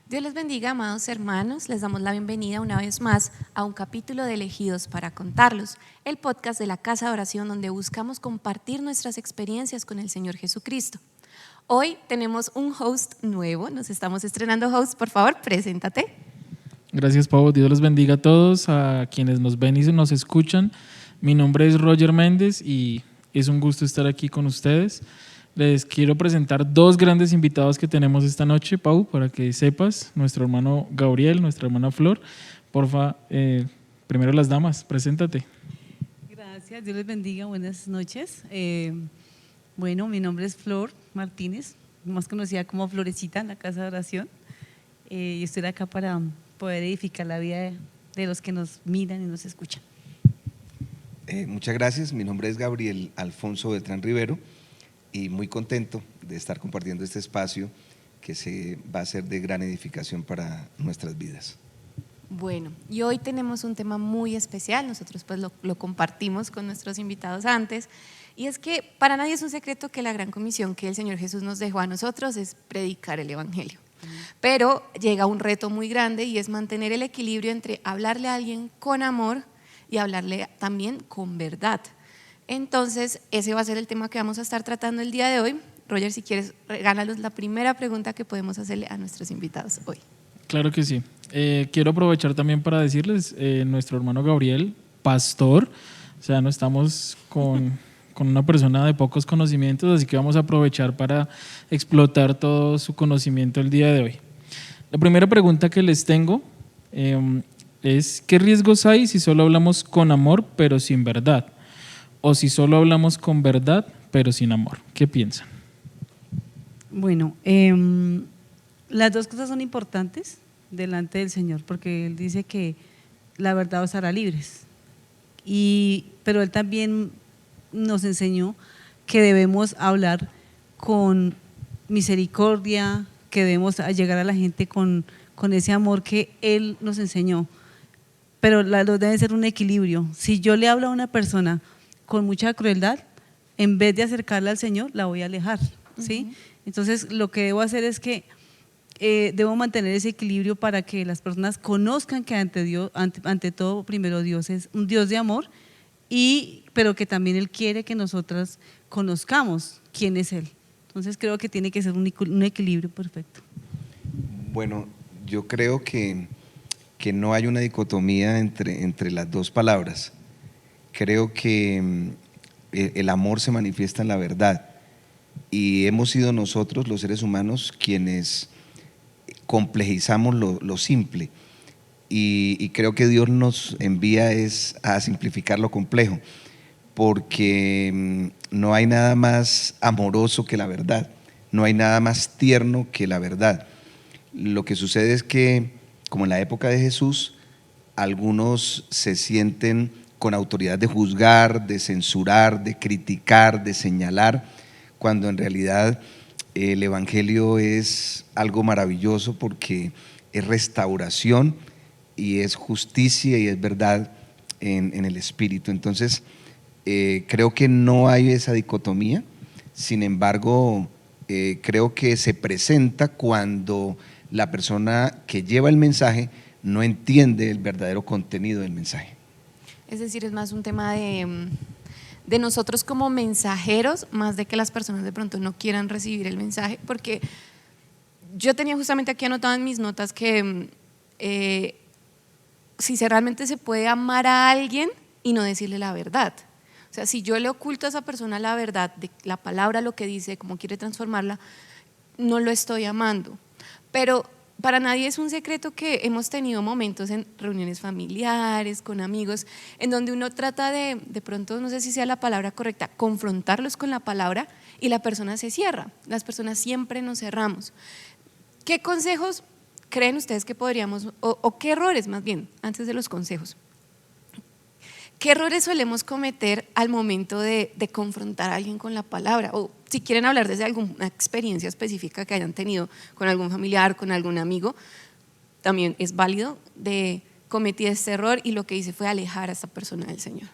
Dios les bendiga, amados hermanos. Les damos la bienvenida una vez más a un capítulo de Elegidos para Contarlos, el podcast de la Casa de Oración donde buscamos compartir nuestras experiencias con el Señor Jesucristo. Hoy tenemos un host nuevo, nos estamos estrenando host. Por favor, preséntate. Gracias, Pau. Dios los bendiga a todos, a quienes nos ven y nos escuchan. Mi nombre es Roger Méndez y es un gusto estar aquí con ustedes. Les quiero presentar dos grandes invitados que tenemos esta noche, Pau, para que sepas. Nuestro hermano Gabriel, nuestra hermana Flor. Porfa, primero las damas, preséntate. Gracias, Dios les bendiga, buenas noches. Bueno, mi nombre es Flor Martínez, más conocida como Florecita en la Casa de Oración. Y estoy acá para poder edificar la vida de los que nos miran y nos escuchan. Muchas gracias, mi nombre es Gabriel Alfonso Beltrán Rivero y muy contento de estar compartiendo este espacio que se va a hacer de gran edificación para nuestras vidas. Bueno, y hoy tenemos un tema muy especial, nosotros pues lo compartimos con nuestros invitados antes, y es que para nadie es un secreto que la gran comisión que el Señor Jesús nos dejó a nosotros es predicar el Evangelio. Pero llega un reto muy grande y es mantener el equilibrio entre hablarle a alguien con amor y hablarle también con verdad. Entonces, ese va a ser el tema que vamos a estar tratando el día de hoy. Roger, si quieres, regálanos la primera pregunta que podemos hacerle a nuestros invitados hoy. Claro que sí. Quiero aprovechar también para decirles, nuestro hermano Gabriel, pastor, o sea, no estamos con una persona de pocos conocimientos, así que vamos a aprovechar para explotar todo su conocimiento el día de hoy. La primera pregunta que les tengo es, ¿qué riesgos hay si solo hablamos con amor pero sin verdad? O si solo hablamos con verdad pero sin amor. ¿Qué piensan? Bueno, las dos cosas son importantes delante del Señor, porque Él dice que la verdad os hará libres. Pero Él también nos enseñó que debemos hablar con misericordia, que debemos llegar a la gente con ese amor que Él nos enseñó. Pero debe ser un equilibrio. Si yo le hablo a una persona con mucha crueldad, en vez de acercarla al Señor, la voy a alejar, ¿sí? Entonces, lo que debo hacer es que debo mantener ese equilibrio para que las personas conozcan que ante todo, primero Dios es un Dios de amor, pero que también Él quiere que nosotras conozcamos quién es Él. Entonces, creo que tiene que ser un equilibrio perfecto. Bueno, yo creo que no hay una dicotomía entre las dos palabras. Creo que el amor se manifiesta en la verdad y hemos sido nosotros, los seres humanos, quienes complejizamos lo simple y creo que Dios nos envía a simplificar lo complejo, porque no hay nada más amoroso que la verdad, no hay nada más tierno que la verdad. Lo que sucede es que, como en la época de Jesús, algunos se sienten con autoridad de juzgar, de censurar, de criticar, de señalar, cuando en realidad el Evangelio es algo maravilloso porque es restauración y es justicia y es verdad en el Espíritu. Entonces, creo que no hay esa dicotomía, sin embargo, creo que se presenta cuando la persona que lleva el mensaje no entiende el verdadero contenido del mensaje. Es decir, es más un tema de nosotros como mensajeros, más de que las personas de pronto no quieran recibir el mensaje, porque yo tenía justamente aquí anotado en mis notas que si realmente se puede amar a alguien y no decirle la verdad. O sea, si yo le oculto a esa persona la verdad de la palabra, lo que dice, cómo quiere transformarla, no lo estoy amando. Pero para nadie es un secreto que hemos tenido momentos en reuniones familiares, con amigos, en donde uno trata de pronto, no sé si sea la palabra correcta, confrontarlos con la palabra y la persona se cierra. Las personas siempre nos cerramos. ¿Qué consejos creen ustedes que podríamos, o qué errores más bien, antes de los consejos? ¿Qué errores solemos cometer al momento de confrontar a alguien con la palabra? O si quieren hablar desde alguna experiencia específica que hayan tenido con algún familiar, con algún amigo, también es válido de cometer este error y lo que hice fue alejar a esta persona del Señor.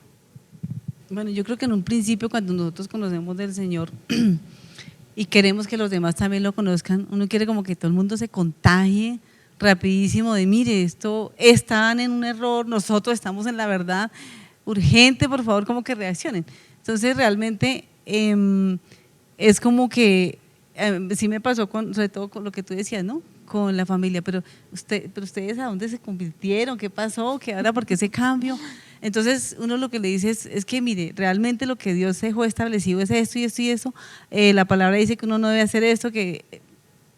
Bueno, yo creo que en un principio, cuando nosotros conocemos del Señor y queremos que los demás también lo conozcan, uno quiere como que todo el mundo se contagie rapidísimo de, mire, esto están en un error, nosotros estamos en la verdad, urgente, por favor, como que reaccionen. Entonces realmente es como que sí me pasó sobre todo con lo que tú decías, ¿no? Con la familia, pero ustedes ¿a dónde se convirtieron? ¿Qué pasó? ¿Qué ahora? ¿Por qué ese cambio? Entonces uno lo que le dice es que mire, realmente lo que Dios dejó establecido es esto y esto y eso. La palabra dice que uno no debe hacer esto, que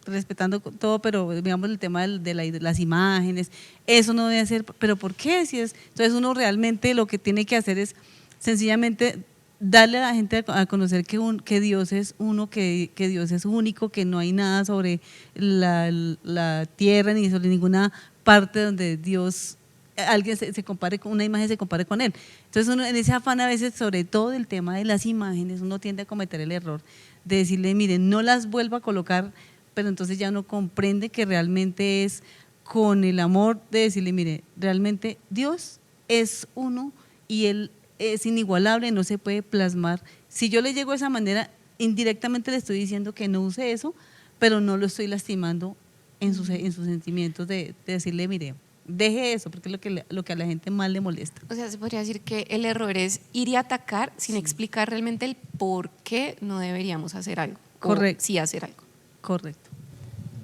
respetando todo, pero digamos el tema de las imágenes, eso no debe hacer, pero ¿por qué? Si es, entonces uno realmente lo que tiene que hacer es sencillamente darle a la gente a conocer que Dios es uno, que Dios es único, que no hay nada sobre la tierra ni sobre ninguna parte donde Dios, alguien se compare con una imagen, se compare con él. Entonces uno en ese afán a veces, sobre todo el tema de las imágenes, uno tiende a cometer el error de decirle, miren, no las vuelvo a colocar, pero entonces ya uno comprende que realmente es con el amor de decirle, mire, realmente Dios es uno y Él es inigualable, no se puede plasmar. Si yo le llego de esa manera, indirectamente le estoy diciendo que no use eso, pero no lo estoy lastimando en sus sentimientos de decirle, mire, deje eso, porque es lo que a la gente más le molesta. O sea, se podría decir que el error es ir y atacar sin explicar realmente el por qué no deberíamos hacer algo. Correcto. O sí hacer algo. Correcto.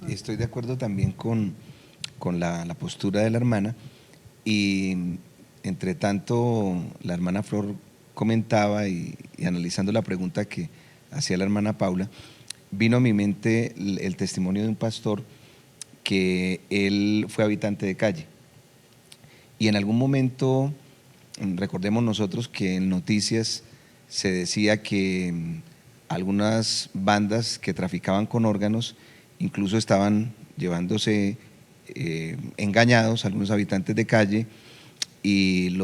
Estoy de acuerdo también con la postura de la hermana, y entre tanto la hermana Flor comentaba y analizando la pregunta que hacía la hermana Paula, vino a mi mente el testimonio de un pastor que él fue habitante de calle y en algún momento, recordemos nosotros que en noticias se decía que algunas bandas que traficaban con órganos incluso estaban llevándose engañados a algunos habitantes de calle y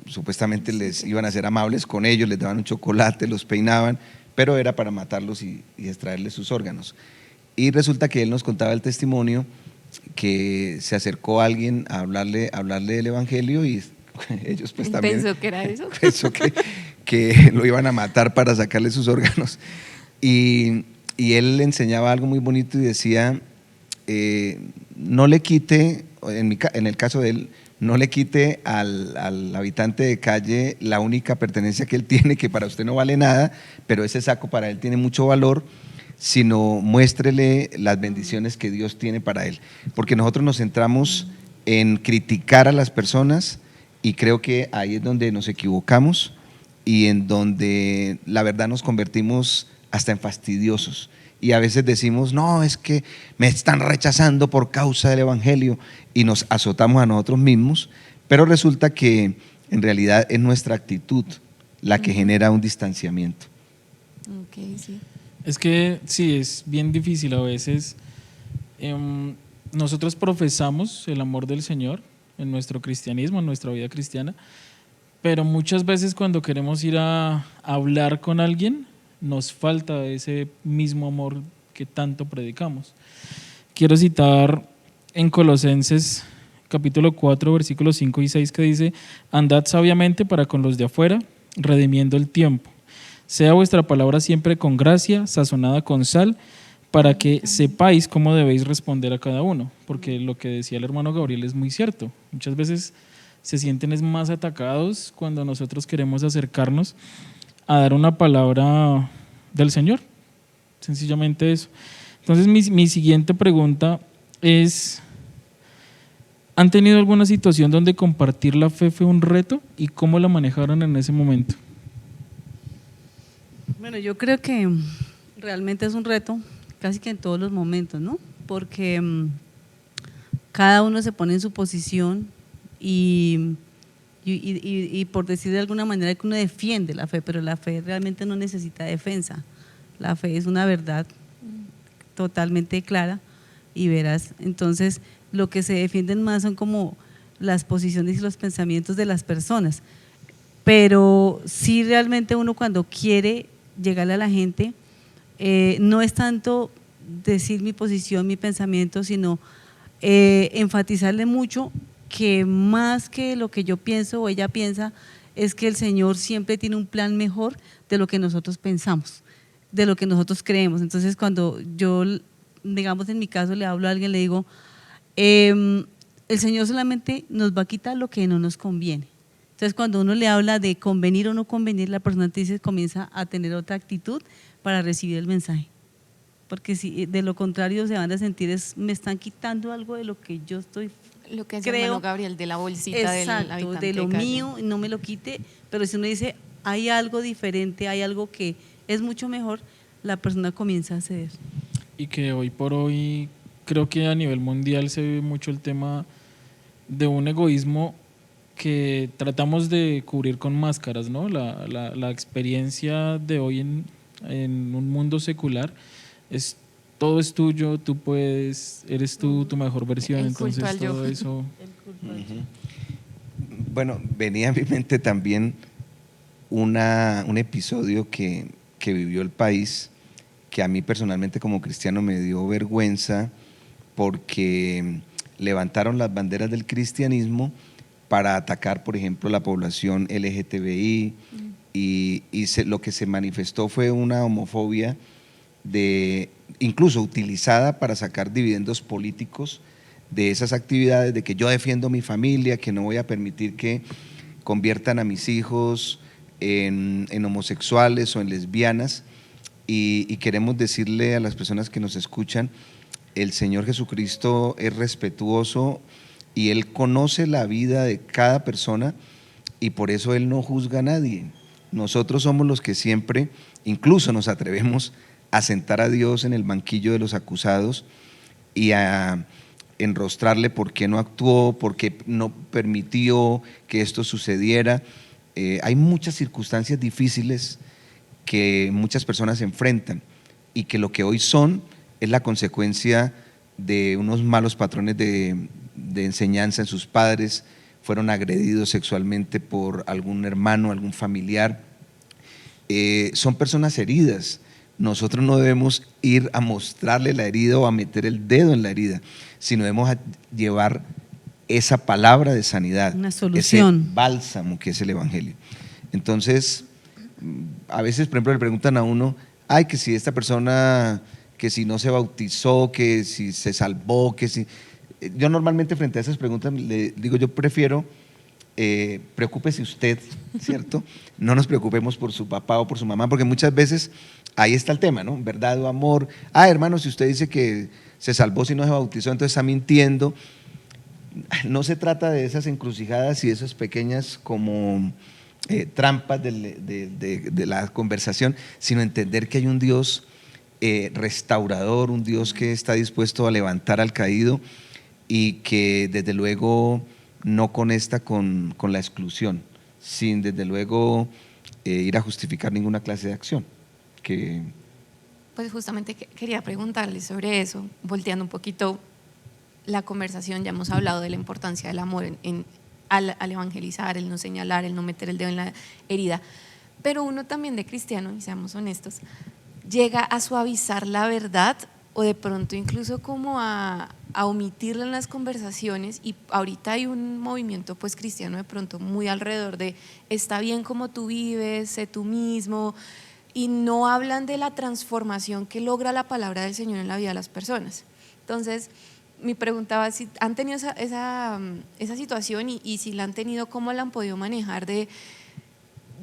supuestamente les iban a ser amables con ellos, les daban un chocolate, los peinaban, pero era para matarlos y extraerles sus órganos. Y resulta que él nos contaba el testimonio que se acercó a alguien a hablarle del evangelio y ellos pues también ¿Pensó que era eso? pensó que lo iban a matar para sacarle sus órganos. Y él le enseñaba algo muy bonito y decía, no le quite, en el caso de él, no le quite al habitante de calle la única pertenencia que él tiene, que para usted no vale nada, pero ese saco para él tiene mucho valor, sino muéstrele las bendiciones que Dios tiene para él. Porque nosotros nos centramos en criticar a las personas y creo que ahí es donde nos equivocamos y en donde la verdad nos convertimos hasta en fastidiosos. Y a veces decimos, no, es que me están rechazando por causa del evangelio y nos azotamos a nosotros mismos, pero resulta que en realidad es nuestra actitud la que genera un distanciamiento. Ok, sí. Es que sí, es bien difícil a veces. Nosotros profesamos el amor del Señor en nuestro cristianismo, en nuestra vida cristiana, pero muchas veces cuando queremos ir a hablar con alguien, nos falta ese mismo amor que tanto predicamos. Quiero citar en Colosenses capítulo 4, versículos 5 y 6 que dice: andad sabiamente para con los de afuera, redimiendo el tiempo. Sea vuestra palabra siempre con gracia, sazonada con sal, para que sepáis cómo debéis responder a cada uno. Porque lo que decía el hermano Gabriel es muy cierto. Muchas veces se sienten más atacados cuando nosotros queremos acercarnos a dar una palabra del Señor. Sencillamente eso. Entonces mi siguiente pregunta es: ¿han tenido alguna situación donde compartir la fe fue un reto y cómo la manejaron en ese momento? Bueno, yo creo que realmente es un reto casi que en todos los momentos, ¿no? Porque cada uno se pone en su posición y por decir de alguna manera que uno defiende la fe, pero la fe realmente no necesita defensa. La fe es una verdad totalmente clara y veraz. Entonces, lo que se defienden más son como las posiciones y los pensamientos de las personas. Pero sí, realmente uno cuando quiere llegarle a la gente, no es tanto decir mi posición, mi pensamiento, sino enfatizarle mucho que más que lo que yo pienso o ella piensa, es que el Señor siempre tiene un plan mejor de lo que nosotros pensamos, de lo que nosotros creemos. Entonces, cuando yo, digamos en mi caso, le hablo a alguien, le digo, el Señor solamente nos va a quitar lo que no nos conviene. Entonces, cuando uno le habla de convenir o no convenir, la persona entonces comienza a tener otra actitud para recibir el mensaje. Porque si de lo contrario se van a sentir, me están quitando algo de lo que yo estoy, Lo que es hermano Gabriel, de la bolsita del exacto, habitante de lo calle. mío, no me lo quite, pero si uno dice, hay algo diferente, hay algo que es mucho mejor, la persona comienza a ceder. Y que hoy por hoy creo que a nivel mundial se ve mucho el tema de un egoísmo que tratamos de cubrir con máscaras, ¿no? La experiencia de hoy en un mundo secular es todo es tuyo, tú puedes, eres tú tu mejor versión, El culto entonces al yo. todo eso. Bueno, venía a mi mente también un episodio que vivió el país, que a mí personalmente como cristiano me dio vergüenza porque levantaron las banderas del cristianismo para atacar, por ejemplo, la población LGTBI lo que se manifestó fue una homofobia incluso utilizada para sacar dividendos políticos de esas actividades, de que yo defiendo mi familia, que no voy a permitir que conviertan a mis hijos en homosexuales o en lesbianas, y queremos decirle a las personas que nos escuchan, el Señor Jesucristo es respetuoso y Él conoce la vida de cada persona y por eso Él no juzga a nadie. Nosotros somos los que siempre, incluso nos atrevemos a sentar a Dios en el banquillo de los acusados y a enrostrarle por qué no actuó, por qué no permitió que esto sucediera. Hay muchas circunstancias difíciles que muchas personas enfrentan y que lo que hoy son es la consecuencia de unos malos patrones de enseñanza en sus padres, fueron agredidos sexualmente por algún hermano, algún familiar. Son personas heridas. Nosotros no debemos ir a mostrarle la herida o a meter el dedo en la herida, sino debemos llevar esa palabra de sanidad, una solución, ese bálsamo que es el Evangelio. Entonces, a veces, por ejemplo, le preguntan a uno, ay, que si esta persona, que si no se bautizó, que si se salvó, que si… Yo normalmente frente a esas preguntas le digo, yo prefiero… preocúpese usted, ¿cierto? No nos preocupemos por su papá o por su mamá, porque muchas veces ahí está el tema, ¿no? Verdad o amor. Ah, hermano, si usted dice que se salvó si no se bautizó, entonces está mintiendo. No se trata de esas encrucijadas y esas pequeñas como trampas de la conversación, sino entender que hay un Dios restaurador, un Dios que está dispuesto a levantar al caído y que desde luego no conecta con la exclusión, sin desde luego ir a justificar ninguna clase de acción. Pues justamente quería preguntarle sobre eso, volteando un poquito la conversación. Ya hemos hablado de la importancia del amor al evangelizar, el no señalar, el no meter el dedo en la herida, pero uno también de cristiano, y seamos honestos, llega a suavizar la verdad o de pronto incluso como a omitirla en las conversaciones, y ahorita hay un movimiento pues cristiano de pronto muy alrededor de está bien como tú vives, sé tú mismo, y no hablan de la transformación que logra la palabra del Señor en la vida de las personas. Entonces, mi pregunta va, si han tenido esa situación y si la han tenido, ¿cómo la han podido manejar de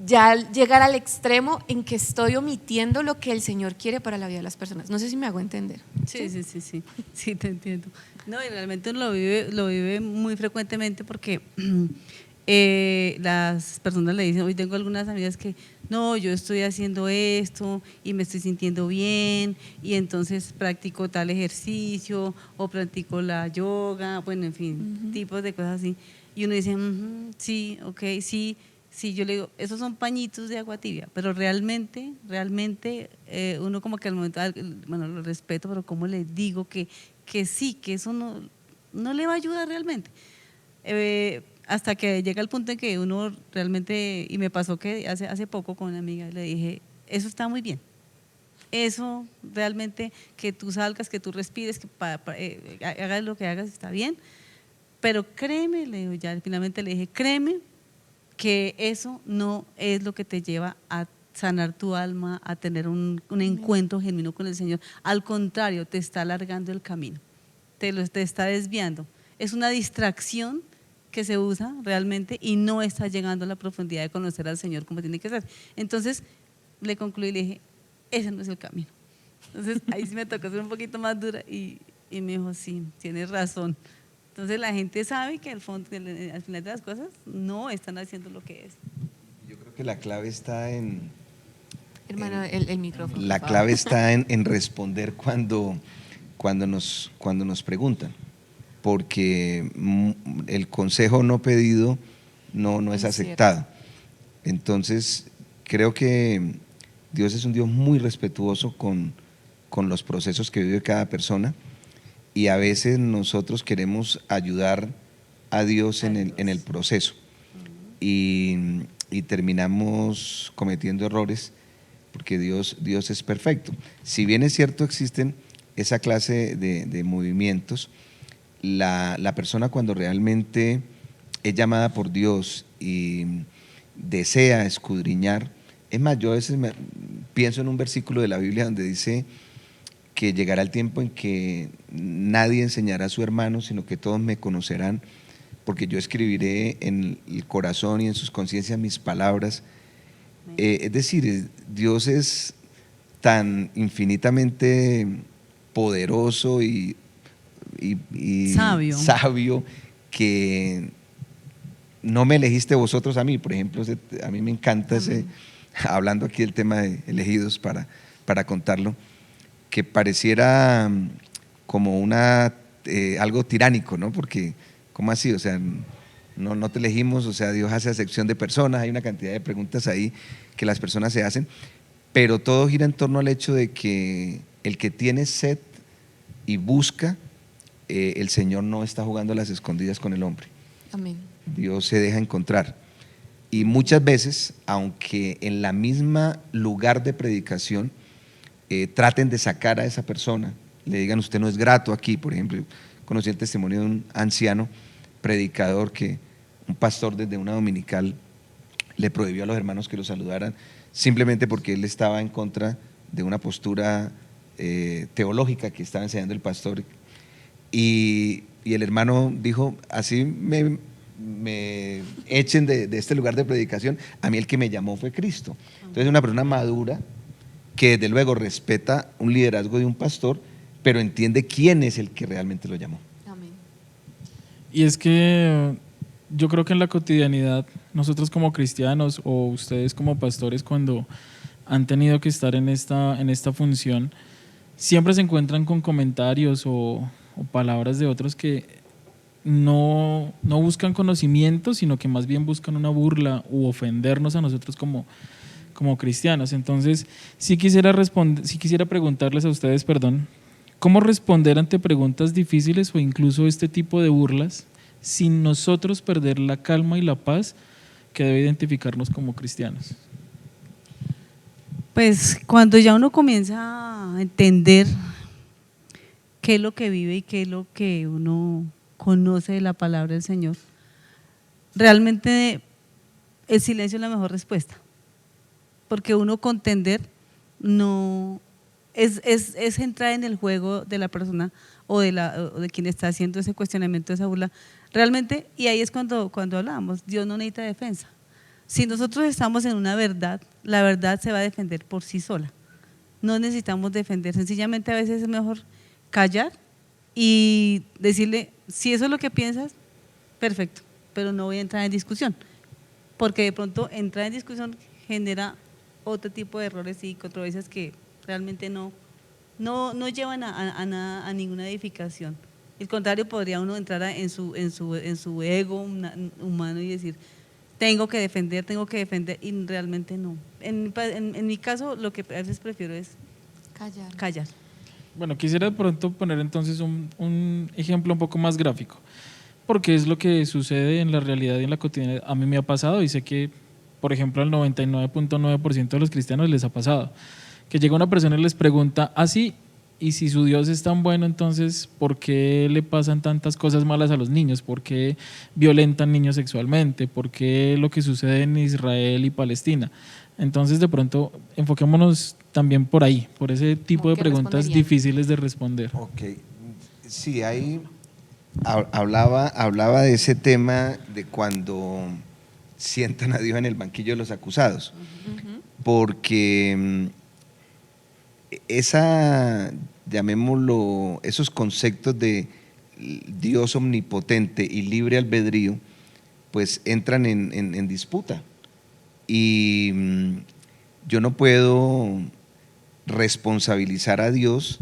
ya llegar al extremo en que estoy omitiendo lo que el Señor quiere para la vida de las personas? No sé si me hago entender. Sí, te entiendo. No, y realmente uno lo vive muy frecuentemente porque las personas le dicen, hoy tengo algunas amigas que no, yo estoy haciendo esto y me estoy sintiendo bien y entonces practico tal ejercicio o practico la yoga, bueno, en fin, tipos de cosas así. Y uno dice, sí, ok, sí. Sí, yo le digo, esos son pañitos de agua tibia, pero realmente uno como que al momento, bueno, lo respeto, pero como le digo que sí, que eso no le va a ayudar realmente. Hasta que llega el punto en que uno realmente, y me pasó que hace poco con una amiga le dije, eso está muy bien, eso realmente, que tú salgas, que tú respires, que hagas lo que hagas, está bien, pero créeme, le digo, ya finalmente le dije, créeme, que eso no es lo que te lleva a sanar tu alma, a tener un encuentro genuino con el Señor. Al contrario, te está alargando el camino. te está desviando. Es una distracción que se usa realmente y no está llegando a la profundidad de conocer al Señor como tiene que ser. Entonces le concluí y le dije, ese no es el camino. Entonces ahí sí me tocó ser un poquito más dura y me dijo, sí, tienes razón. Entonces la gente sabe que al final de las cosas no están haciendo lo que es. Yo creo que la clave está Hermano, el micrófono. la por clave favor. está en responder cuando nos preguntan, porque el consejo no pedido no es Es cierto. aceptado. Entonces, creo que Dios es un Dios muy respetuoso con los procesos que vive cada persona, y a veces nosotros queremos ayudar a Dios en el proceso y terminamos cometiendo errores porque Dios es perfecto. Si bien es cierto existen esa clase de movimientos, la persona cuando realmente es llamada por Dios y desea escudriñar, es más, yo a veces pienso en un versículo de la Biblia donde dice que llegará el tiempo en que nadie enseñará a su hermano, sino que todos me conocerán, porque yo escribiré en el corazón y en sus conciencias mis palabras. Es decir, Dios es tan infinitamente poderoso y sabio que no me elegiste vosotros a mí. Por ejemplo, a mí me encanta hablando aquí del tema de elegidos para contarlo, que pareciera como algo tiránico, ¿no? Porque, ¿cómo así? O sea, no te elegimos, o sea, Dios hace acepción de personas, hay una cantidad de preguntas ahí que las personas se hacen, pero todo gira en torno al hecho de que el que tiene sed y busca, el Señor no está jugando a las escondidas con el hombre. Amén. Dios se deja encontrar. Y muchas veces, aunque en la misma lugar de predicación, traten de sacar a esa persona, le digan usted no es grato aquí. Por ejemplo, yo conocí el testimonio de un anciano predicador que un pastor desde una dominical le prohibió a los hermanos que lo saludaran simplemente porque él estaba en contra de una postura teológica que estaba enseñando el pastor, y el hermano dijo, así me echen de este lugar de predicación, a mí el que me llamó fue Cristo. Entonces una persona madura que desde luego respeta un liderazgo de un pastor, pero entiende quién es el que realmente lo llamó. Amén. Y es que yo creo que en la cotidianidad, nosotros como cristianos o ustedes como pastores, cuando han tenido que estar en esta función, siempre se encuentran con comentarios o palabras de otros que no buscan conocimiento, sino que más bien buscan una burla u ofendernos a nosotros como cristianos. Entonces, sí quisiera preguntarles a ustedes, ¿cómo responder ante preguntas difíciles o incluso este tipo de burlas sin nosotros perder la calma y la paz que debe identificarnos como cristianos? Pues cuando ya uno comienza a entender qué es lo que vive y qué es lo que uno conoce de la palabra del Señor, realmente el silencio es la mejor respuesta, porque uno contender no es entrar en el juego de la persona o de quien está haciendo ese cuestionamiento, esa burla, realmente, y ahí es cuando hablamos, Dios no necesita defensa. Si nosotros estamos en una verdad, la verdad se va a defender por sí sola. No necesitamos defender, sencillamente a veces es mejor callar y decirle, si eso es lo que piensas, perfecto, pero no voy a entrar en discusión, porque de pronto entrar en discusión genera otro tipo de errores y controversias que realmente no llevan a ninguna edificación. Al contrario, podría uno entrar en su ego humano y decir, tengo que defender, y realmente no. En mi caso, lo que a veces prefiero es callar. Bueno, quisiera de pronto poner entonces un ejemplo un poco más gráfico, porque es lo que sucede en la realidad y en la cotidianidad. A mí me ha pasado y sé que, por ejemplo, al 99.9% de los cristianos les ha pasado, que llega una persona y les pregunta, así, y si su Dios es tan bueno, entonces, ¿por qué le pasan tantas cosas malas a los niños? ¿Por qué violentan niños sexualmente? ¿Por qué lo que sucede en Israel y Palestina? Entonces, de pronto, enfoquémonos también por ahí, por ese tipo de preguntas difíciles de responder. Ok, Sí, ahí hablaba de ese tema de cuando sientan a Dios en el banquillo de los acusados, porque llamémoslo, esos conceptos de Dios omnipotente y libre albedrío, pues entran en disputa. Y yo no puedo responsabilizar a Dios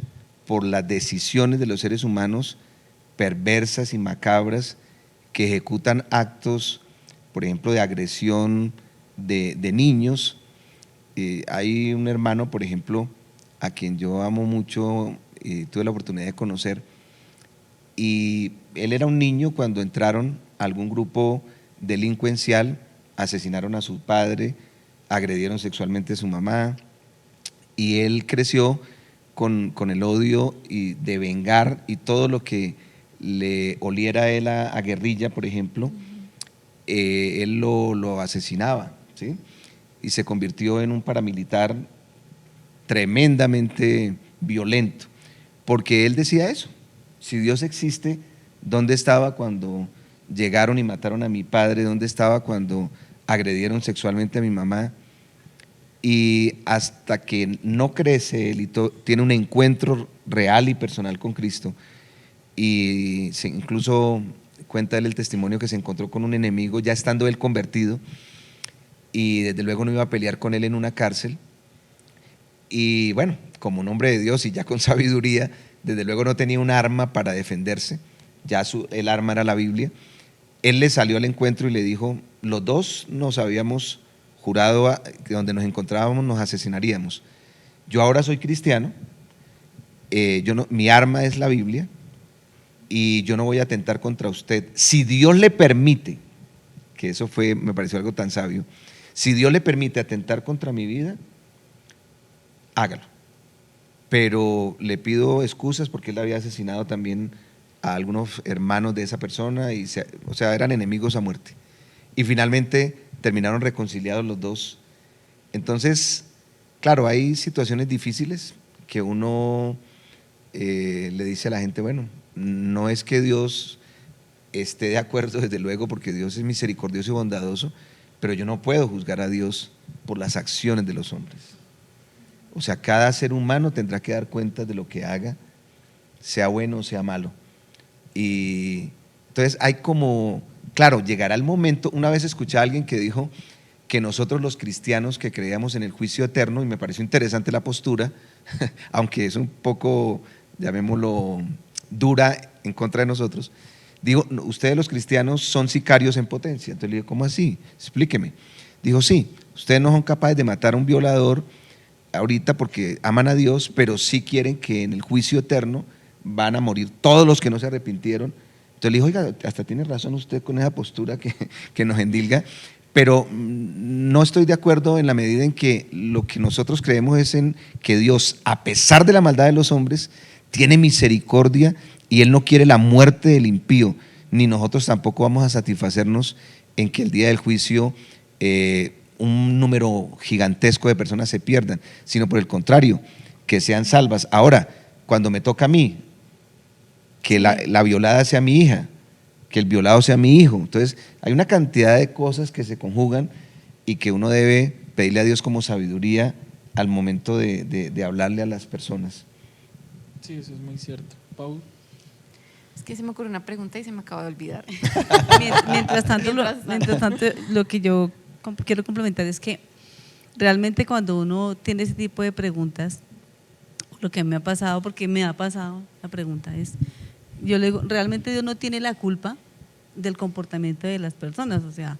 por las decisiones de los seres humanos perversas y macabras que ejecutan actos, por ejemplo, de agresión de niños. Hay un hermano, por ejemplo, a quien yo amo mucho, tuve la oportunidad de conocer, y él era un niño cuando entraron a algún grupo delincuencial, asesinaron a su padre, agredieron sexualmente a su mamá, y él creció con el odio y de vengar, y todo lo que le oliera a él a guerrilla, por ejemplo, él lo asesinaba, ¿sí? Y se convirtió en un paramilitar tremendamente violento, porque él decía eso: si Dios existe, ¿dónde estaba cuando llegaron y mataron a mi padre? ¿Dónde estaba cuando agredieron sexualmente a mi mamá? Y hasta que no crece él y tiene un encuentro real y personal con Cristo, y incluso cuenta él el testimonio que se encontró con un enemigo ya estando él convertido, y desde luego no iba a pelear con él en una cárcel, y bueno, como un hombre de Dios y ya con sabiduría, desde luego no tenía un arma para defenderse, ya el arma era la Biblia. Él le salió al encuentro y le dijo: los dos nos habíamos jurado que donde nos encontrábamos nos asesinaríamos. Yo ahora soy cristiano, mi arma es la Biblia, y yo no voy a atentar contra usted. Si Dios le permite, que eso me pareció algo tan sabio, si Dios le permite atentar contra mi vida, hágalo. Pero le pido excusas porque él había asesinado también a algunos hermanos de esa persona, o sea, eran enemigos a muerte. Y finalmente terminaron reconciliados los dos. Entonces, claro, hay situaciones difíciles que uno le dice a la gente: bueno, no es que Dios esté de acuerdo, desde luego, porque Dios es misericordioso y bondadoso, pero yo no puedo juzgar a Dios por las acciones de los hombres. O sea, cada ser humano tendrá que dar cuenta de lo que haga, sea bueno o sea malo. Y entonces hay claro, llegará el momento. Una vez escuché a alguien que dijo que nosotros los cristianos que creíamos en el juicio eterno, y me pareció interesante la postura, aunque es un poco, llamémoslo, dura en contra de nosotros, digo: ustedes los cristianos son sicarios en potencia. Entonces le digo: ¿cómo así? Explíqueme. Dijo: sí, ustedes no son capaces de matar a un violador ahorita porque aman a Dios, pero sí quieren que en el juicio eterno van a morir todos los que no se arrepintieron. Entonces le dijo: oiga, hasta tiene razón usted con esa postura que nos endilga, pero no estoy de acuerdo en la medida en que lo que nosotros creemos es en que Dios, a pesar de la maldad de los hombres, tiene misericordia, y Él no quiere la muerte del impío, ni nosotros tampoco vamos a satisfacernos en que el día del juicio un número gigantesco de personas se pierdan, sino por el contrario, que sean salvas. Ahora, cuando me toca a mí, que la violada sea mi hija, que el violado sea mi hijo. Entonces, hay una cantidad de cosas que se conjugan y que uno debe pedirle a Dios como sabiduría al momento de hablarle a las personas. Sí, eso es muy cierto. Paul. Es que se me ocurrió una pregunta y se me acaba de olvidar. Mientras tanto, lo que yo quiero complementar es que realmente cuando uno tiene ese tipo de preguntas, lo que me ha pasado, porque me ha pasado, la pregunta es, yo le digo: realmente Dios no tiene la culpa del comportamiento de las personas, o sea,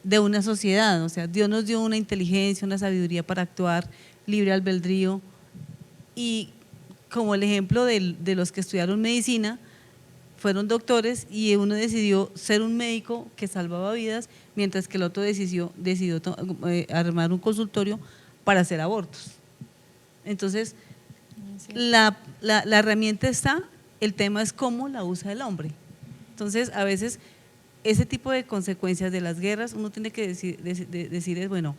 de una sociedad. O sea, Dios nos dio una inteligencia, una sabiduría para actuar, libre albedrío, y como el ejemplo de los que estudiaron medicina, fueron doctores, y uno decidió ser un médico que salvaba vidas, mientras que el otro decidió armar un consultorio para hacer abortos. Entonces, la herramienta está, el tema es cómo la usa el hombre. Entonces, a veces, ese tipo de consecuencias de las guerras, uno tiene que decir es, bueno,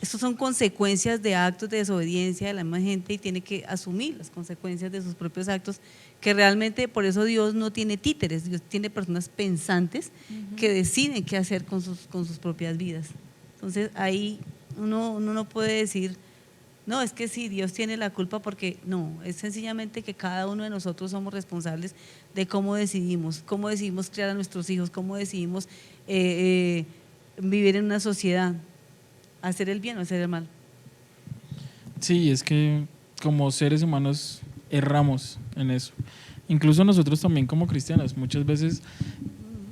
Estos son consecuencias de actos de desobediencia de la misma gente y tiene que asumir las consecuencias de sus propios actos, que realmente por eso Dios no tiene títeres, Dios tiene personas pensantes que deciden qué hacer con sus propias vidas. Entonces ahí uno no puede decir, no, es que sí, Dios tiene la culpa, porque no, es sencillamente que cada uno de nosotros somos responsables de cómo decidimos criar a nuestros hijos, cómo decidimos vivir en una sociedad, hacer el bien o hacer el mal. Sí, es que como seres humanos erramos en eso. Incluso nosotros también como cristianos, muchas veces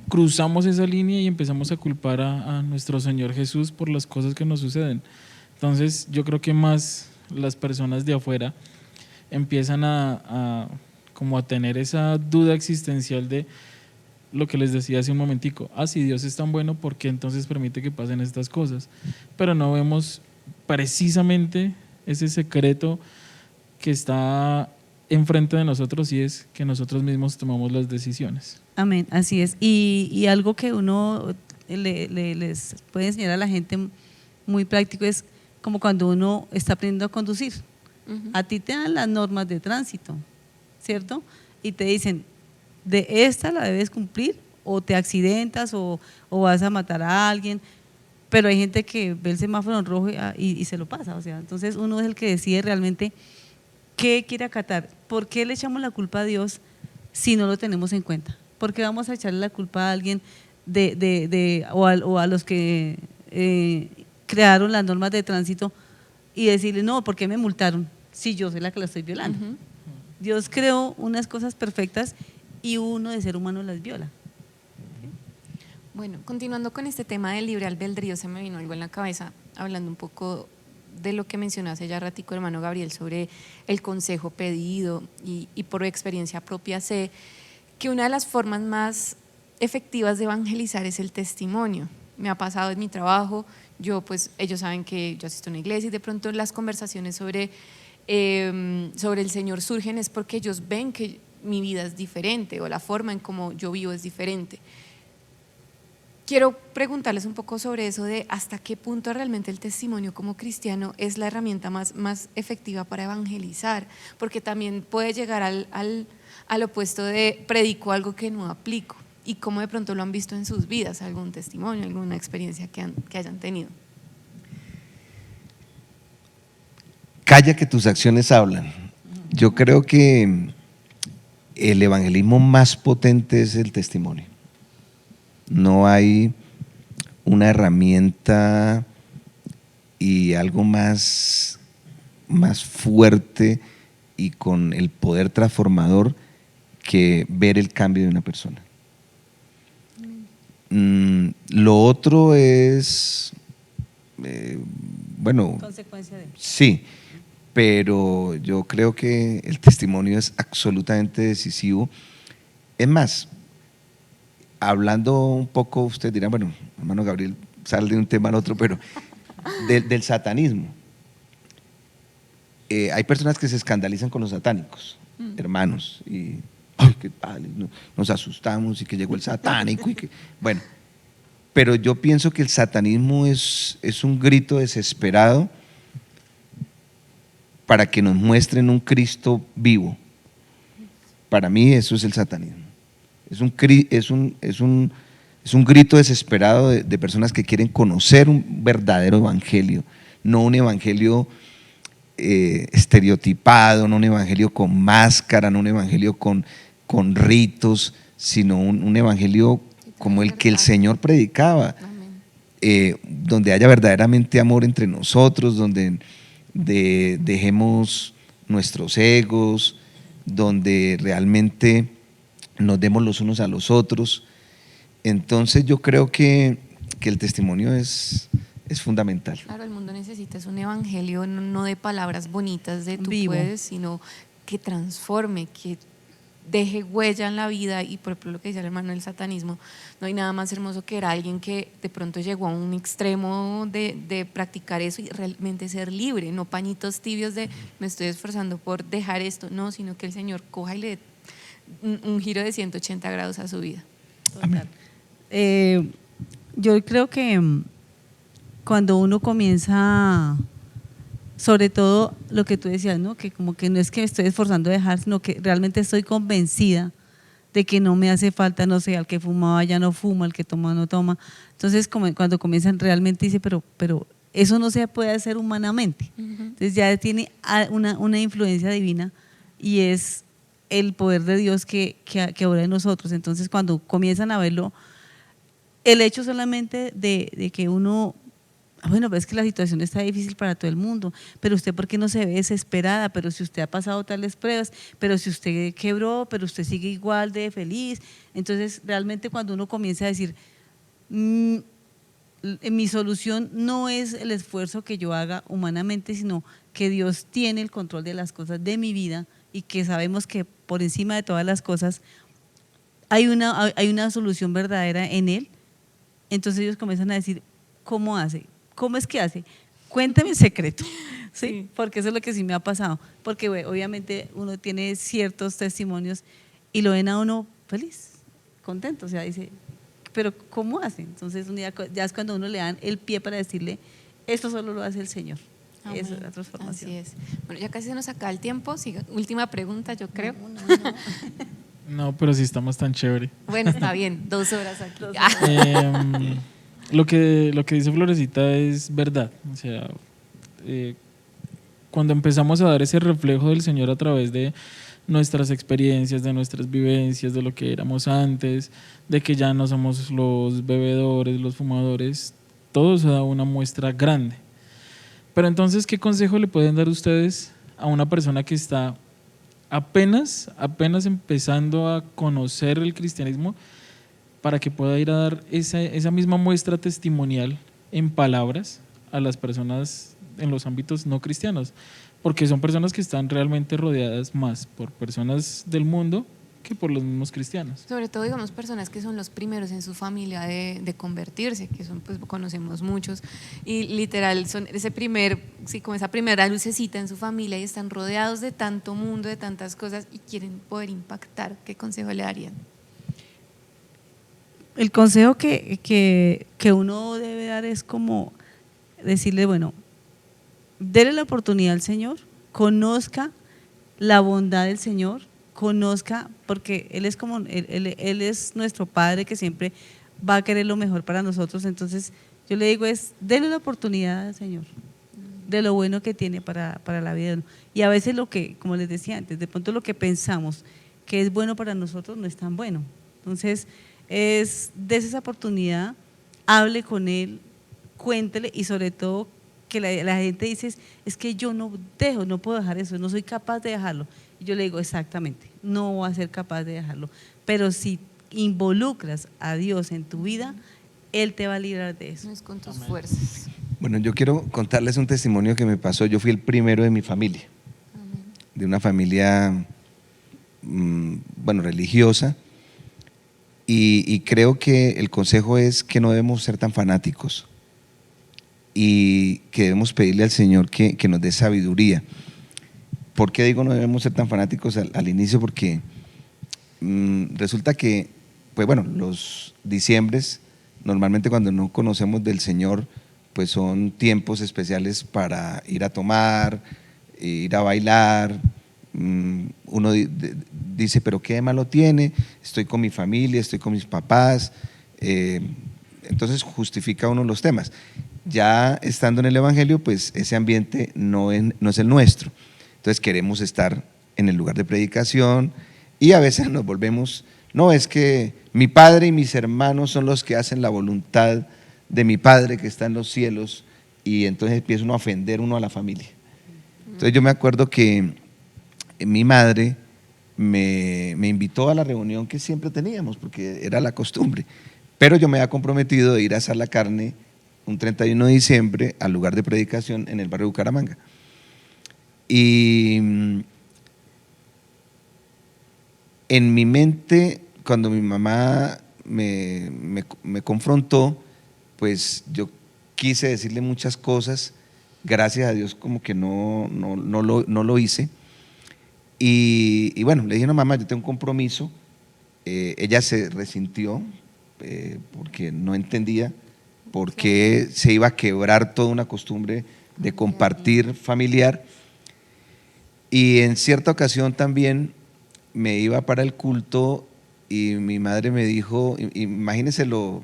cruzamos esa línea y empezamos a culpar a nuestro Señor Jesús por las cosas que nos suceden. Entonces yo creo que más las personas de afuera empiezan como a tener esa duda existencial de lo que les decía hace un momentico, si Dios es tan bueno, ¿por qué entonces permite que pasen estas cosas? Pero no vemos precisamente ese secreto que está enfrente de nosotros, y es que nosotros mismos tomamos las decisiones. Amén, así es. Y algo que uno les puede enseñar a la gente muy práctico es como cuando uno está aprendiendo a conducir. A ti te dan las normas de tránsito, ¿cierto? Y te dicen, de esta la debes cumplir, o te accidentas o vas a matar a alguien, pero hay gente que ve el semáforo en rojo y se lo pasa. O sea, entonces uno es el que decide realmente qué quiere acatar. ¿Por qué le echamos la culpa a Dios si no lo tenemos en cuenta? ¿Por qué vamos a echarle la culpa a alguien o a los que crearon las normas de tránsito y decirle, no, ¿por qué me multaron si yo soy la que la estoy violando? Dios creó unas cosas perfectas y uno de ser humano las viola. Bueno, continuando con este tema del libre albedrío, se me vino algo en la cabeza, hablando un poco de lo que mencionó hace ya ratico hermano Gabriel sobre el consejo pedido, y por experiencia propia sé que una de las formas más efectivas de evangelizar es el testimonio. Me ha pasado en mi trabajo, ellos saben que yo asisto a una iglesia, y de pronto las conversaciones sobre el Señor surgen es porque ellos ven que mi vida es diferente, o la forma en cómo yo vivo es diferente. Quiero preguntarles un poco sobre eso, de hasta qué punto realmente el testimonio como cristiano es la herramienta más efectiva para evangelizar, porque también puede llegar al opuesto de predico algo que no aplico, y cómo de pronto lo han visto en sus vidas, algún testimonio, alguna experiencia que hayan tenido. Calla que tus acciones hablan. Yo creo que el evangelismo más potente es el testimonio. No hay una herramienta y algo más fuerte y con el poder transformador que ver el cambio de una persona. Lo otro es, Consecuencia de. Sí, pero yo creo que el testimonio es absolutamente decisivo. Es más, hablando un poco, usted dirá, bueno, hermano Gabriel, sale de un tema al otro, pero del satanismo. Hay personas que se escandalizan con los satánicos, hermanos, y ¡ay, qué tal! Nos asustamos y que llegó el satánico. Bueno, pero yo pienso que el satanismo es un grito desesperado para que nos muestren un Cristo vivo. Para mí eso es el satanismo. Es un grito desesperado de personas que quieren conocer un verdadero evangelio, no un evangelio estereotipado, no un evangelio con máscara, no un evangelio con ritos, sino un evangelio como el que el Señor predicaba, donde haya verdaderamente amor entre nosotros, donde dejemos nuestros egos, donde realmente nos demos los unos a los otros. Entonces yo creo que el testimonio es fundamental. Claro, el mundo necesita un evangelio no de palabras bonitas de tú vivo, puedes, sino que transforme, que deje huella en la vida. Y por ejemplo lo que decía el hermano del satanismo, no hay nada más hermoso que era alguien que de pronto llegó a un extremo de practicar eso y realmente ser libre, no pañitos tibios de me estoy esforzando por dejar esto, no, sino que el Señor coja y le dé un giro de 180 grados a su vida. Yo creo que cuando uno comienza, sobre todo lo que tú decías, ¿no? Que como que no es que me estoy esforzando a dejar, sino que realmente estoy convencida de que no me hace falta, no sé, al que fumaba ya no fuma, al que toma no toma. Entonces, cuando comienzan realmente dice, pero eso no se puede hacer humanamente. Entonces ya tiene una influencia divina y es el poder de Dios que obra en nosotros. Entonces, cuando comienzan a verlo, el hecho solamente de que uno, bueno, pues es que la situación está difícil para todo el mundo, pero usted ¿por qué no se ve desesperada? Pero si usted ha pasado tales pruebas, pero si usted quebró, pero usted sigue igual de feliz. Entonces, realmente cuando uno comienza a decir, mi solución no es el esfuerzo que yo haga humanamente, sino que Dios tiene el control de las cosas de mi vida y que sabemos que por encima de todas las cosas hay una solución verdadera en Él. Entonces ellos comienzan a decir, ¿cómo hace? ¿Cómo es que hace? Cuénteme el secreto, ¿sí? Sí. Porque eso es lo que sí me ha pasado. Porque bueno, obviamente uno tiene ciertos testimonios y lo ven a uno feliz, contento. O sea, dice, ¿pero cómo hace? Entonces un día ya es cuando uno le dan el pie para decirle, esto solo lo hace el Señor. Amén. Esa es la transformación. Así es. Bueno, ya casi se nos acaba el tiempo. Última pregunta, yo creo. No, pero sí estamos tan chévere. Bueno, está bien, 2 horas aquí. 2 Ah. horas. Lo que dice Florecita es verdad. O sea, cuando empezamos a dar ese reflejo del Señor a través de nuestras experiencias, de nuestras vivencias, de lo que éramos antes, de que ya no somos los bebedores, los fumadores, todo se da una muestra grande. Pero entonces, ¿qué consejo le pueden dar ustedes a una persona que está apenas empezando a conocer el cristianismo para que pueda ir a dar esa misma muestra testimonial en palabras a las personas en los ámbitos no cristianos? Porque son personas que están realmente rodeadas más por personas del mundo que por los mismos cristianos. Sobre todo, digamos, personas que son los primeros en su familia de convertirse, que son, pues conocemos muchos, y literal son como esa primera lucecita en su familia y están rodeados de tanto mundo, de tantas cosas y quieren poder impactar. ¿Qué consejo le darían? El consejo que uno debe dar es como decirle, bueno, dele la oportunidad al Señor, conozca la bondad del Señor, conozca, porque Él es como él es nuestro Padre que siempre va a querer lo mejor para nosotros. Entonces yo le digo dele la oportunidad al Señor de lo bueno que tiene para la vida. Y a veces como les decía antes, de pronto lo que pensamos que es bueno para nosotros no es tan bueno. Entonces des esa oportunidad, hable con Él, cuéntele, y sobre todo que la gente dice, es que yo no puedo dejar eso, no soy capaz de dejarlo. Y yo le digo, exactamente, no voy a ser capaz de dejarlo, pero si involucras a Dios en tu vida, Él te va a librar de eso. No es con tus Amén. fuerzas. Bueno, yo quiero contarles un testimonio que me pasó. Yo fui el primero de mi familia, Amén. de una familia, religiosa, y creo que el consejo es que no debemos ser tan fanáticos y que debemos pedirle al Señor que nos dé sabiduría. ¿Por qué digo no debemos ser tan fanáticos al inicio? Porque resulta que, pues bueno, los diciembres, normalmente cuando no conocemos del Señor, pues son tiempos especiales para ir a tomar, ir a bailar. Uno dice, pero ¿qué de malo tiene? Estoy con mi familia, estoy con mis papás. Entonces justifica uno los temas. Ya estando en el Evangelio, pues ese ambiente no es el nuestro. Entonces queremos estar en el lugar de predicación y a veces nos volvemos, no, es que mi padre y mis hermanos son los que hacen la voluntad de mi Padre que está en los cielos, y entonces empieza uno a ofender a la familia. Entonces yo me acuerdo que mi madre me invitó a la reunión que siempre teníamos, porque era la costumbre, pero yo me había comprometido de ir a asar la carne un 31 de diciembre al lugar de predicación en el barrio de Bucaramanga. Y en mi mente, cuando mi mamá me confrontó, pues yo quise decirle muchas cosas. Gracias a Dios como que no lo hice. Y bueno, le dije, no, mamá, yo tengo un compromiso. Ella se resintió porque no entendía por qué se iba a quebrar toda una costumbre de compartir familiar. Y en cierta ocasión también me iba para el culto y mi madre me dijo, imagínense lo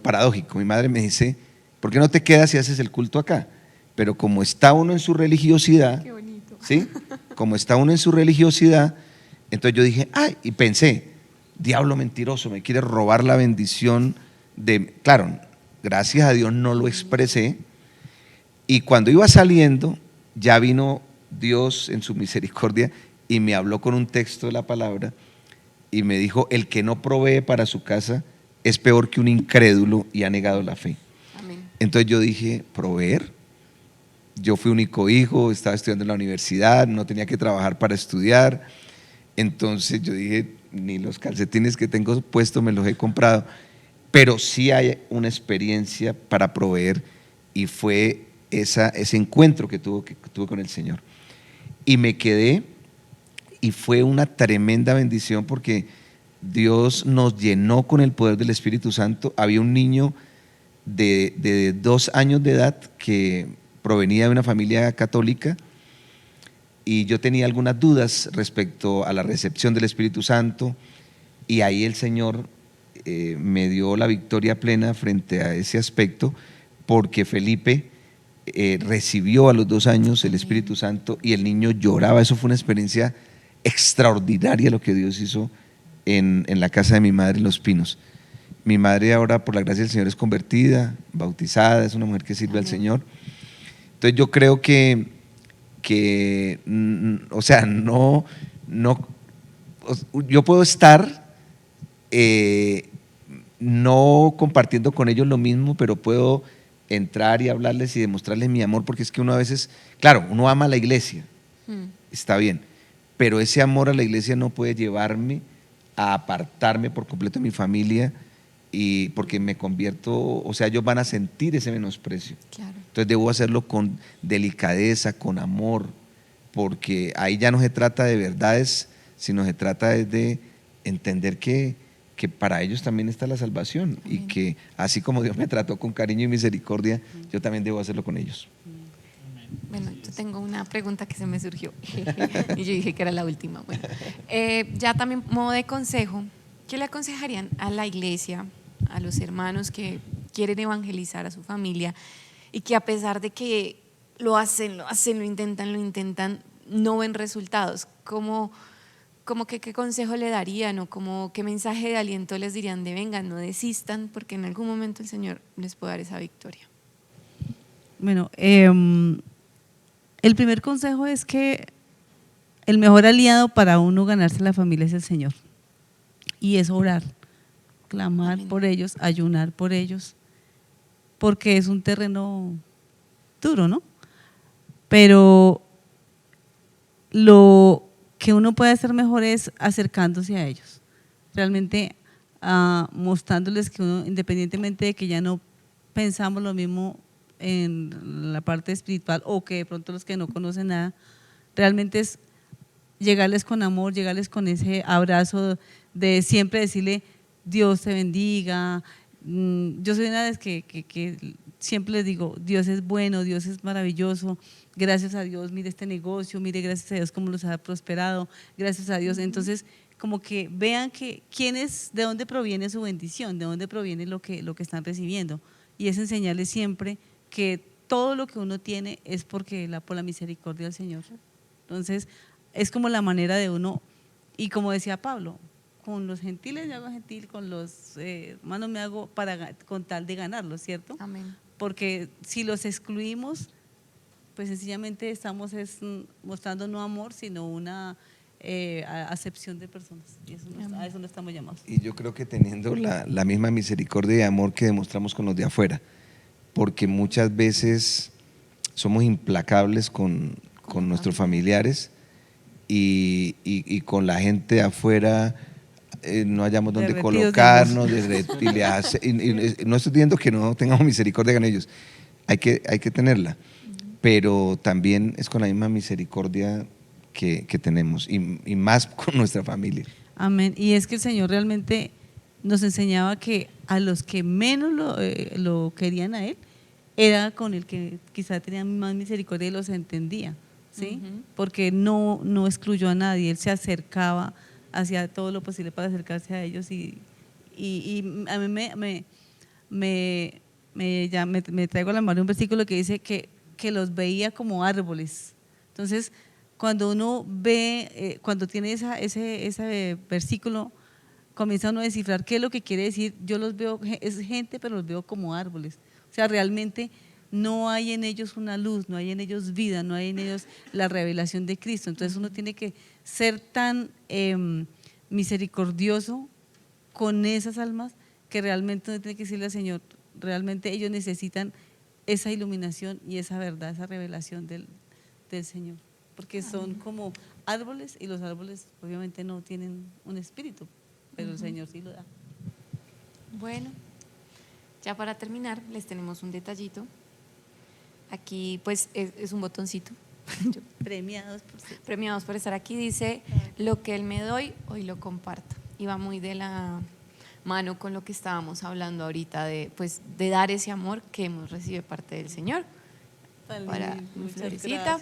paradójico, mi madre me dice, ¿por qué no te quedas y haces el culto acá? Pero como está uno en su religiosidad, Qué bonito. ¿sí? Como está uno en su religiosidad, entonces yo dije, ay, y pensé, diablo mentiroso, me quiere robar la bendición de, claro, gracias a Dios no lo expresé, y cuando iba saliendo, ya vino Dios en su misericordia y me habló con un texto de la palabra y me dijo, el que no provee para su casa es peor que un incrédulo y ha negado la fe. Amén. Entonces yo dije, ¿proveer? Yo fui único hijo, estaba estudiando en la universidad, no tenía que trabajar para estudiar. Entonces yo dije, ni los calcetines que tengo puestos me los he comprado, pero sí hay una experiencia para proveer y fue ese encuentro que tuve con el Señor. Y me quedé y fue una tremenda bendición porque Dios nos llenó con el poder del Espíritu Santo. Había un niño de 2 años de edad que provenía de una familia católica y yo tenía algunas dudas respecto a la recepción del Espíritu Santo y ahí el Señor me dio la victoria plena frente a ese aspecto porque Felipe recibió a los 2 años el Espíritu Santo y el niño lloraba. Eso fue una experiencia extraordinaria lo que Dios hizo en la casa de mi madre en Los Pinos. Mi madre ahora, por la gracia del Señor, es convertida, bautizada, es una mujer que sirve al Señor. Entonces yo creo que o sea, yo puedo estar no compartiendo con ellos lo mismo, pero puedo entrar y hablarles y demostrarles mi amor, porque es que uno a veces, claro, uno ama a la iglesia, está bien, pero ese amor a la iglesia no puede llevarme a apartarme por completo de mi familia y porque me convierto, o sea, ellos van a sentir ese menosprecio. Claro. Entonces debo hacerlo con delicadeza, con amor, porque ahí ya no se trata de verdades, sino se trata de entender que para ellos también está la salvación. Amén. Y que así como Dios me trató con cariño y misericordia, yo también debo hacerlo con ellos. Bueno, yo tengo una pregunta que se me surgió y yo dije que era la última. Bueno, ya también modo de consejo, ¿qué le aconsejarían a la iglesia, a los hermanos que quieren evangelizar a su familia y que a pesar de que lo hacen, lo intentan, no ven resultados? ¿Cómo que qué consejo le darían o qué mensaje de aliento les dirían de vengan, no desistan, porque en algún momento el Señor les puede dar esa victoria? Bueno, el primer consejo es que el mejor aliado para uno ganarse la familia es el Señor, y es orar, clamar Amén. por ellos, ayunar por ellos, porque es un terreno duro, ¿no? Pero lo que uno puede hacer mejor es acercándose a ellos, realmente mostrándoles que uno, independientemente de que ya no pensamos lo mismo en la parte espiritual o que de pronto los que no conocen nada, realmente es llegarles con amor, llegarles con ese abrazo de siempre decirle Dios te bendiga. Yo soy una de las que siempre les digo, Dios es bueno, Dios es maravilloso, gracias a Dios, mire este negocio, mire gracias a Dios cómo los ha prosperado, gracias a Dios. Entonces, como que vean que de dónde proviene su bendición, de dónde proviene lo que están recibiendo, y es enseñarles siempre que todo lo que uno tiene es por la misericordia del Señor. Entonces, es como la manera de uno, y como decía Pablo, con los gentiles me hago gentil, con los hermanos me hago con tal de ganarlos, ¿cierto? Amén. Porque si los excluimos, pues sencillamente estamos mostrando no amor, sino una acepción de personas, y a eso no estamos llamados. Y yo creo que teniendo la misma misericordia y amor que demostramos con los de afuera, porque muchas veces somos implacables con nuestros familiares y con la gente de afuera no hallamos dónde colocarnos, y no estoy diciendo que no tengamos misericordia con ellos, hay que tenerla, pero también es con la misma misericordia que tenemos y más con nuestra familia. Amén. Y es que el Señor realmente nos enseñaba que a los que menos lo querían a él, era con el que quizá tenía más misericordia y los entendía, ¿sí? Porque no excluyó a nadie, él se acercaba, hacía todo lo posible para acercarse a ellos y a mí me traigo a la memoria un versículo que dice que los veía como árboles. Entonces, cuando uno ve, cuando tiene ese versículo, comienza uno a descifrar qué es lo que quiere decir. Yo los veo, es gente, pero los veo como árboles. O sea, realmente no hay en ellos una luz, no hay en ellos vida, no hay en ellos la revelación de Cristo. Entonces uno tiene que ser tan misericordioso con esas almas que realmente uno tiene que decirle al Señor, realmente ellos necesitan esa iluminación y esa verdad, esa revelación del Señor. Porque son como árboles y los árboles obviamente no tienen un espíritu, pero el Señor sí lo da. Bueno, ya para terminar les tenemos un detallito. Aquí pues es un botoncito. Premiados por estar aquí. Dice, lo que él me doy, hoy lo comparto. Y va muy de la mano con lo que estábamos hablando ahorita de dar ese amor que hemos recibido de parte del Señor. Para mi florecita.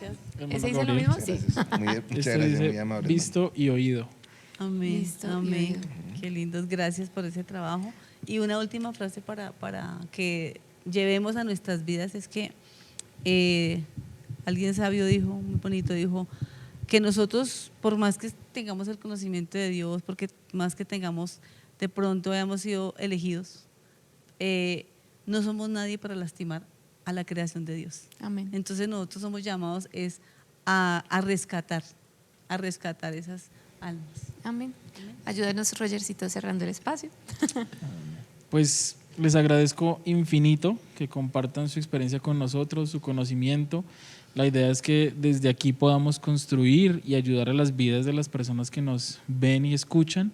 ¿Ese dice lo mismo? Sí. Muchas Esto gracias, dice muy amable. visto y oído. Amén, Listo, amén. y Qué lindos, gracias por ese trabajo. Y una última frase para que llevemos a nuestras vidas es que alguien sabio dijo, muy bonito, dijo que nosotros, por más que tengamos el conocimiento de Dios, porque más que tengamos, de pronto hayamos sido elegidos, no somos nadie para lastimar a la creación de Dios. Amén. Entonces nosotros somos llamados a rescatar esas almas. Amén. Ayúdanos, Rogercito, cerrando el espacio. Pues les agradezco infinito que compartan su experiencia con nosotros, su conocimiento. La idea es que desde aquí podamos construir y ayudar a las vidas de las personas que nos ven y escuchan.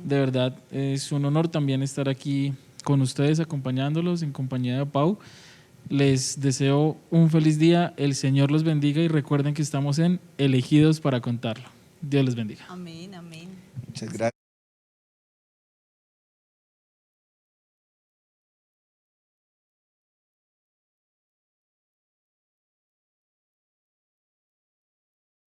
De verdad, es un honor también estar aquí con ustedes, acompañándolos en compañía de Pau. Les deseo un feliz día, el Señor los bendiga y recuerden que estamos en Elegidos para Contarlo. Dios les bendiga. Amén, amén. Muchas gracias.